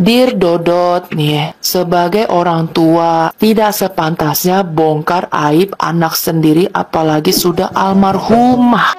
Dear Dodot nih, sebagai orang tua tidak sepantasnya bongkar aib anak sendiri apalagi sudah almarhumah.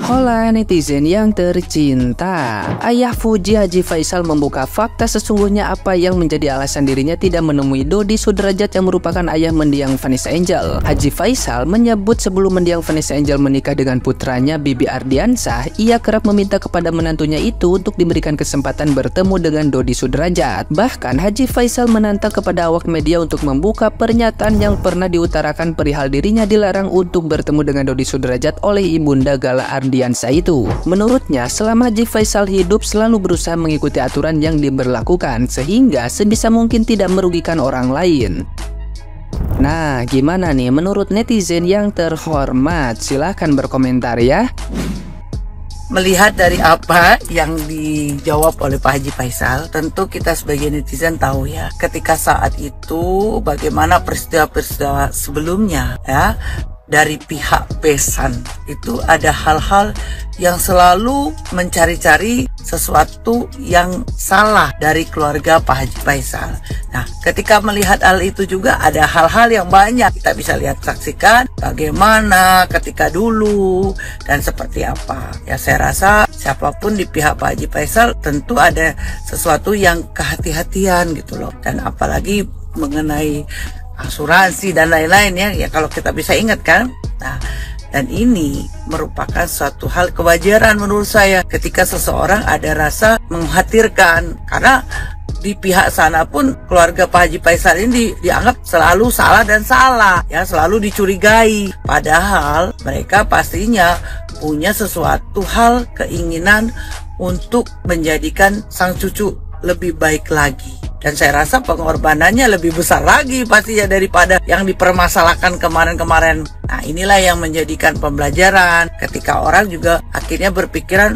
Hola netizen yang tercinta, Ayah Fuji Haji Faisal membuka fakta sesungguhnya apa yang menjadi alasan dirinya tidak menemui Dodi Sudrajat yang merupakan ayah mendiang Vanessa Angel. Haji Faisal menyebut sebelum mendiang Vanessa Angel menikah dengan putranya Bibi Ardiansah, ia kerap meminta kepada menantunya itu untuk diberikan kesempatan bertemu dengan Dodi Sudrajat. Bahkan Haji Faisal menantang kepada awak media untuk membuka pernyataan yang pernah diutarakan perihal dirinya dilarang untuk bertemu dengan Dodi Sudrajat oleh Ibunda Gala Ardiansah itu. Menurutnya, selama Haji Faisal hidup selalu berusaha mengikuti aturan yang diberlakukan sehingga sebisa mungkin tidak merugikan orang lain. Nah, gimana nih menurut netizen yang terhormat? Silahkan berkomentar ya. Melihat dari apa yang dijawab oleh Pak Haji Faisal, tentu kita sebagai netizen tahu ya, ketika saat itu bagaimana peristiwa-peristiwa sebelumnya ya. Dari pihak besan itu ada hal-hal yang selalu mencari-cari sesuatu yang salah dari keluarga Pak Haji Faisal. Nah, ketika melihat hal itu juga ada hal-hal yang banyak kita bisa lihat, saksikan bagaimana ketika dulu dan seperti apa. Ya, saya rasa siapapun di pihak Pak Haji Faisal tentu ada sesuatu yang kehati-hatian gitu loh. Dan apalagi mengenai asuransi dan lain-lain ya kalau kita bisa ingat kan. Nah, dan ini merupakan suatu hal kewajaran menurut saya ketika seseorang ada rasa mengkhawatirkan, karena di pihak sana pun keluarga Pak Haji Faisal ini dianggap selalu salah dan salah ya, selalu dicurigai, padahal mereka pastinya punya sesuatu hal keinginan untuk menjadikan sang cucu lebih baik lagi. Dan saya rasa pengorbanannya lebih besar lagi pastinya daripada yang dipermasalahkan kemarin-kemarin. Nah, inilah yang menjadikan pembelajaran ketika orang juga akhirnya berpikiran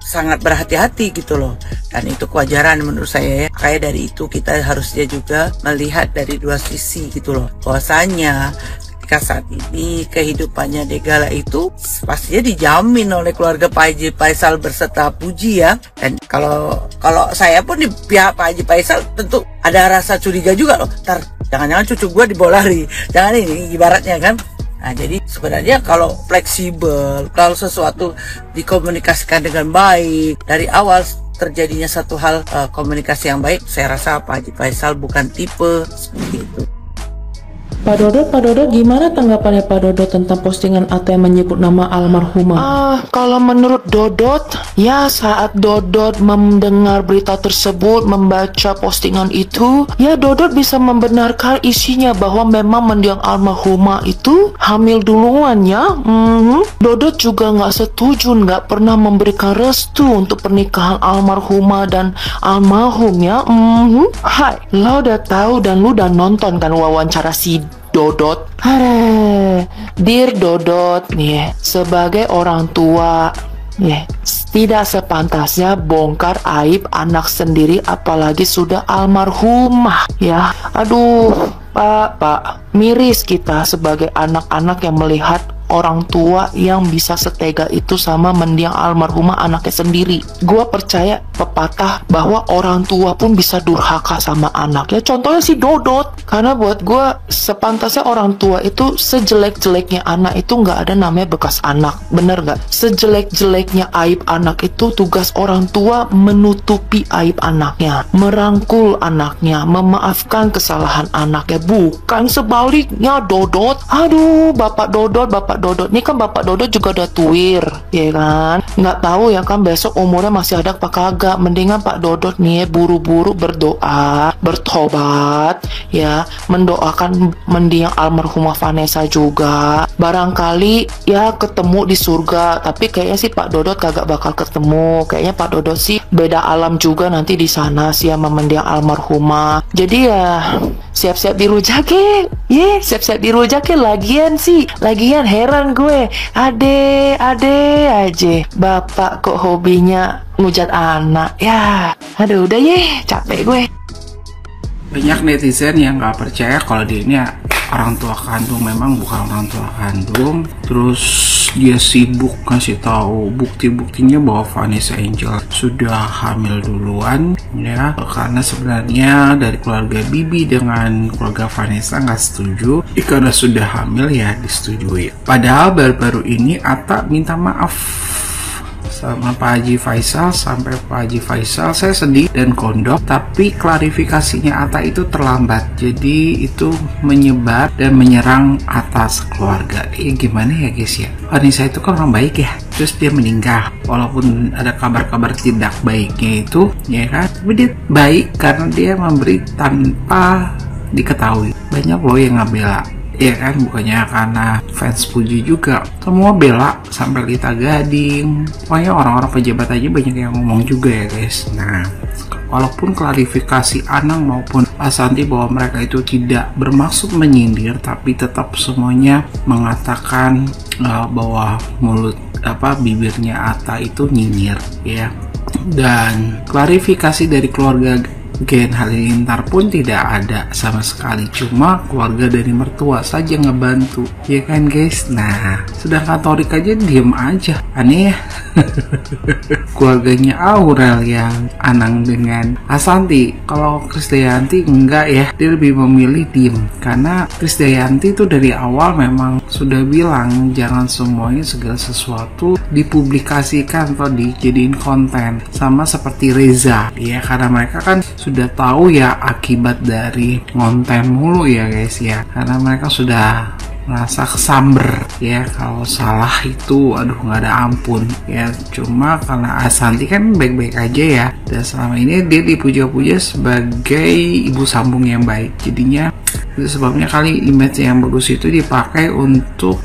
sangat berhati-hati gitu loh. Dan itu kewajaran menurut saya ya. Kayak dari itu kita harusnya juga melihat dari dua sisi gitu loh. Bahwasanya ketika saat ini kehidupannya Degala itu pastinya dijamin oleh keluarga Pak Haji Faisal berserta Puji ya. Dan kalau saya pun di pihak Pak Haji Faisal tentu ada rasa curiga juga loh, ntar jangan-jangan cucu gue dibawa lari, jangan ini ibaratnya kan. Nah, jadi sebenarnya kalau fleksibel, kalau sesuatu dikomunikasikan dengan baik dari awal, terjadinya satu hal komunikasi yang baik, saya rasa Pak Haji Faisal bukan tipe seperti itu. Pak Dodot, gimana tanggapannya Pak Dodot tentang postingan Ate yang menyebut nama almarhumah? Kalau menurut Dodot, ya saat Dodot mendengar berita tersebut, membaca postingan itu, ya Dodot bisa membenarkan isinya bahwa memang mendiang almarhumah itu hamil duluan ya. Dodot juga nggak setuju, nggak pernah memberikan restu untuk pernikahan almarhumah dan almarhum ya. Hai, lo udah tahu dan lo udah nonton kan wawancara si Dodot. Dear Dodot nih, sebagai orang tua nih, tidak sepantasnya bongkar aib anak sendiri apalagi sudah almarhumah ya. Aduh, Pak, miris kita sebagai anak-anak yang melihat orang tua yang bisa setega itu sama mendiang almarhumah anaknya sendiri. Gua percaya pepatah bahwa orang tua pun bisa durhaka sama anak. Ya contohnya si Dodot. Karena buat gua sepantasnya orang tua itu sejelek-jeleknya anak itu nggak ada namanya bekas anak. Bener nggak? Sejelek-jeleknya aib anak itu tugas orang tua menutupi aib anaknya, merangkul anaknya, memaafkan kesalahan anaknya. Bukan sebaliknya Dodot. Aduh, Bapak Dodot ini kan Bapak Dodot juga udah tuir, ya kan? Nggak tahu ya kan besok umurnya masih ada apa kagak. Mendingan Pak Dodot nih buru-buru berdoa, bertobat, ya, mendoakan mendiang almarhumah Vanessa juga. Barangkali ya ketemu di surga, tapi kayaknya sih Pak Dodot kagak bakal ketemu. Kayaknya Pak Dodot sih beda alam juga nanti di sana sih sama mendiang almarhumah. Jadi ya siap-siap dirujaki, siap-siap dirujaki. Lagian heran gue, ade aja bapak kok hobinya ngujat anak ya. Aduh, udah capek gue. Banyak netizen yang nggak percaya kalau dirinya orang tua kandung, memang bukan orang tua kandung. Terus dia sibuk ngasih tahu bukti-buktinya bahwa Vanessa Angel sudah hamil duluan ya, karena sebenarnya dari keluarga Bibi dengan keluarga Vanessa nggak setuju, karena sudah hamil ya disetujui. Padahal baru-baru ini Atta minta maaf sama Pak Haji Faisal, sampai Pak Haji Faisal saya sedih dan kondok, tapi klarifikasinya Atta itu terlambat, jadi itu menyebar dan menyerang atas keluarga. Gimana ya guys ya, Vanessa itu kan orang baik ya, terus dia meninggal walaupun ada kabar-kabar tidak baiknya itu ya kan, tapi dia baik karena dia memberi tanpa diketahui. Banyak loh yang ngebela ya kan, bukannya karena fans Puji juga, semua bela sampai Lita Gading, pokoknya orang-orang pejabat aja banyak yang ngomong juga ya guys. Nah, walaupun klarifikasi Anang maupun Ashanty bahwa mereka itu tidak bermaksud menyindir, tapi tetap semuanya mengatakan bahwa mulut bibirnya Atta itu nyinyir ya. Dan klarifikasi dari keluarga Gen Halilintar pun tidak ada sama sekali, cuma keluarga dari mertua saja ngebantu ya kan guys. Nah, sedangkan Torik aja diem aja, aneh ya. Keluarganya Aurel yang Anang dengan Ashanty, kalau Krisdayanti enggak ya, dia lebih memilih diem karena Krisdayanti itu dari awal memang sudah bilang jangan semuanya segala sesuatu dipublikasikan atau dijadiin konten, sama seperti Reza ya, karena mereka kan sudah tahu ya akibat dari konten mulu ya guys ya, karena mereka sudah merasa kesamber ya, kalau salah itu aduh nggak ada ampun ya. Cuma karena Ashanty kan baik-baik aja ya, dan selama ini dia dipuja-puja sebagai ibu sambung yang baik, jadinya itu sebabnya kali image yang bagus itu dipakai untuk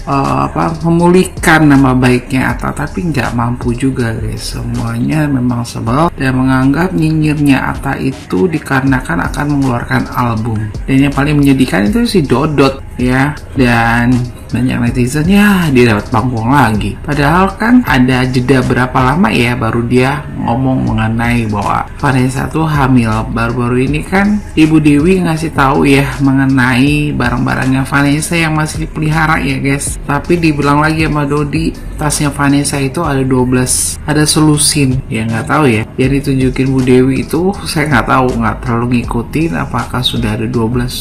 memulihkan nama baiknya Atta, tapi nggak mampu juga guys. Semuanya memang sebel dan menganggap nyinyirnya Atta itu dikarenakan akan mengeluarkan album, dan yang paling menyedihkan itu si Dodot ya, dan banyak netizen ya dia dapat panggung lagi, padahal kan ada jeda berapa lama ya baru dia ngomong mengenai bahwa Vanessa tuh hamil. Baru-baru ini kan Ibu Dewi ngasih tahu ya mengenai barang-barangnya Vanessa yang masih dipelihara ya guys, tapi dibilang lagi sama Dodi tasnya Vanessa itu ada 12, ada selusin ya, nggak tahu ya yang ditunjukin Bu Dewi itu, saya nggak tahu, nggak terlalu ngikutin apakah sudah ada 12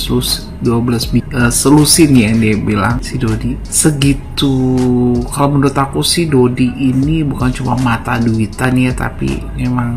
selusin yang dia bilang si Dodi segitu. Kalau menurut aku sih Dodi ini bukan cuma mata duitan ya, tapi memang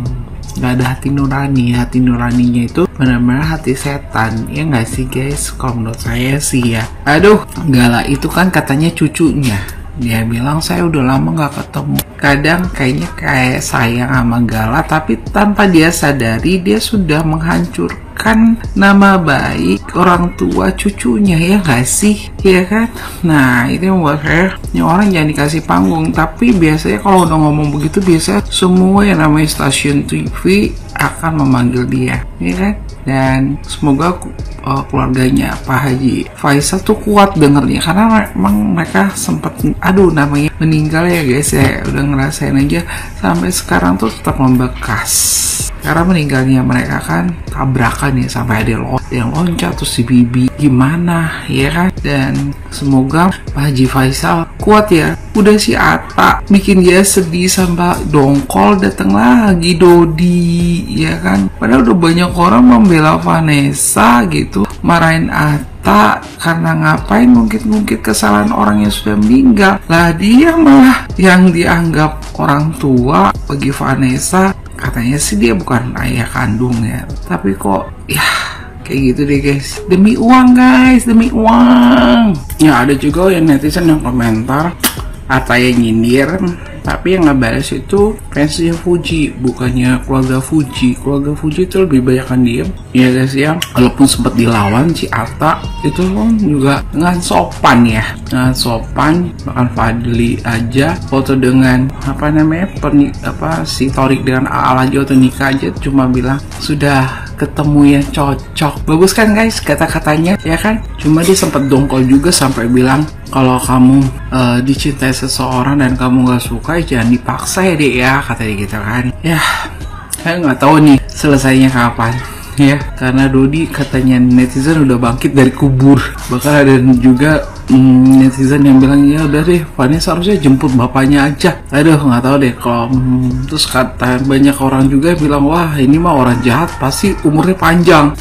nggak ada hati nurani. Hati nuraninya itu benar-benar hati setan ya nggak sih guys, kalau menurut saya sih ya. Aduh, Gala itu kan katanya cucunya, dia bilang saya udah lama nggak ketemu. Kadang kayaknya kayak sayang sama Gala, tapi tanpa dia sadari dia sudah menghancurkan nama baik orang tua cucunya ya nggak sih, ya kan? Nah itu yang buat saya, ini orang jangan dikasih panggung. Tapi biasanya kalau udah ngomong begitu, biasanya semua yang namanya stasiun TV akan memanggil dia, ya kan? Dan semoga keluarganya Pak Haji Faisal tuh kuat dengernya, karena memang mereka sempat namanya meninggal ya guys ya, udah ngerasain aja sampai sekarang tuh tetap membekas. Karena meninggalnya mereka kan tabrakan ya, sampai ada yang loncat terus si Bibi gimana ya kan. Dan semoga Pak Haji Faisal kuat ya. Udah si Atta bikin dia sedih sampai dongkol, datang lagi Dodi ya kan. Padahal udah banyak orang membela Vanessa gitu, marahin Atta karena ngapain ngungkit-ngungkit kesalahan orang yang sudah meninggal. Lah dia malah yang dianggap orang tua bagi Vanessa. Katanya sih dia bukan ayah kandungnya, tapi kok ya kayak gitu deh guys. Demi uang guys, demi uang. Ya ada juga yang netizen yang komentar Atta yang nyindir, tapi yang ngebales itu fansnya Fuji, bukannya keluarga Fuji. Keluarga Fuji itu lebih banyak kan diem ya guys ya. Walaupun sempat dilawan si Atta itu kan juga dengan sopan ya, dengan sopan. Bahkan Fadli aja foto dengan si Torik dengan Aal aja atau nikah aja cuma bilang sudah ketemu yang cocok. Bagus kan guys kata-katanya ya kan. Cuma dia sempat dongkol juga sampai bilang kalau kamu dicintai seseorang dan kamu gak suka, jangan dipaksa ya dek ya, kata dia gitu kan. Ya saya nggak tahu nih selesainya kapan ya, karena Dodi katanya netizen udah bangkit dari kubur. Bahkan ada juga netizen yang bilang ya udah deh Vanessa harusnya jemput bapaknya aja. Aduh nggak tahu deh kalau terus kata banyak orang juga bilang wah ini mah orang jahat pasti umurnya panjang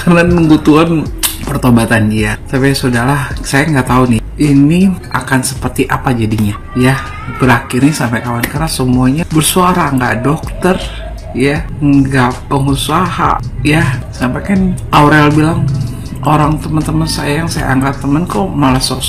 karena nunggu Tuhan pertobatan dia. Tapi sudahlah, saya nggak tahu nih ini akan seperti apa jadinya ya, berakhirnya sampai kawan, karena semuanya bersuara, nggak dokter ya, nggak pengusaha ya, sampai kan Aurel bilang orang teman-teman saya yang saya anggap teman kok malah sok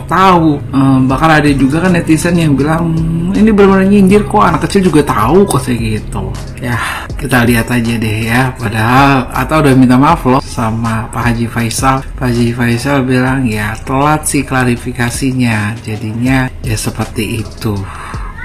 tahu. Bahkan ada juga kan netizen yang bilang ini benar-benar nyindir kok anak kecil juga tahu kok kayak gitu. Ya kita lihat aja deh ya. Padahal atau udah minta maaf loh sama Pak Haji Faisal. Pak Haji Faisal bilang ya telat sih klarifikasinya, jadinya ya seperti itu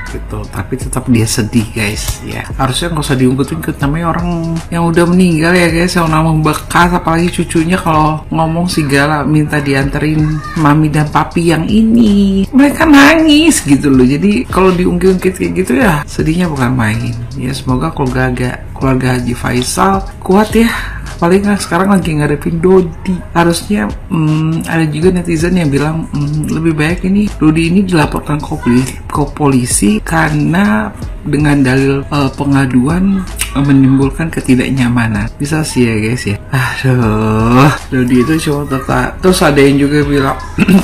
gitu. Tapi tetap dia sedih guys ya, harusnya nggak usah diungkutin ke namanya orang yang udah meninggal ya guys, yang nama bekas, apalagi cucunya kalau ngomong segala minta dianterin mami dan papi yang ini, mereka nangis gitu loh. Jadi kalau diungkit-ungkit kayak gitu ya sedihnya bukan main ya. Semoga keluarga Haji Faisal kuat ya, paling kan sekarang lagi ngadepin Dodi. Harusnya ada juga netizen yang bilang lebih baik ini Dodi ini dilaporkan ke polisi karena dengan dalil pengaduan menimbulkan ketidaknyamanan. Bisa sih ya guys ya. Aduh, Dodi itu cuma terus ada yang juga bilang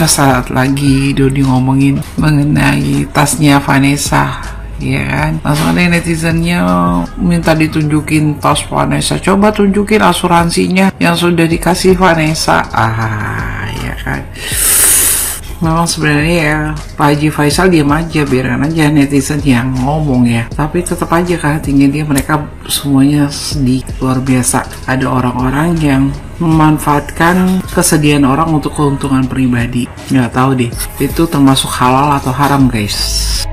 saat lagi Dodi ngomongin mengenai tasnya Vanessa ya kan, langsung ada netizennya minta ditunjukin tas Vanessa, coba tunjukin asuransinya yang sudah dikasih Vanessa. Ya kan, memang sebenarnya ya Pak Haji Faisal diam aja, biarkan aja netizen yang ngomong ya, tapi tetap aja kan hatinya dia, mereka semuanya sedih luar biasa. Ada orang-orang yang memanfaatkan kesedihan orang untuk keuntungan pribadi. Nggak tahu deh itu termasuk halal atau haram guys.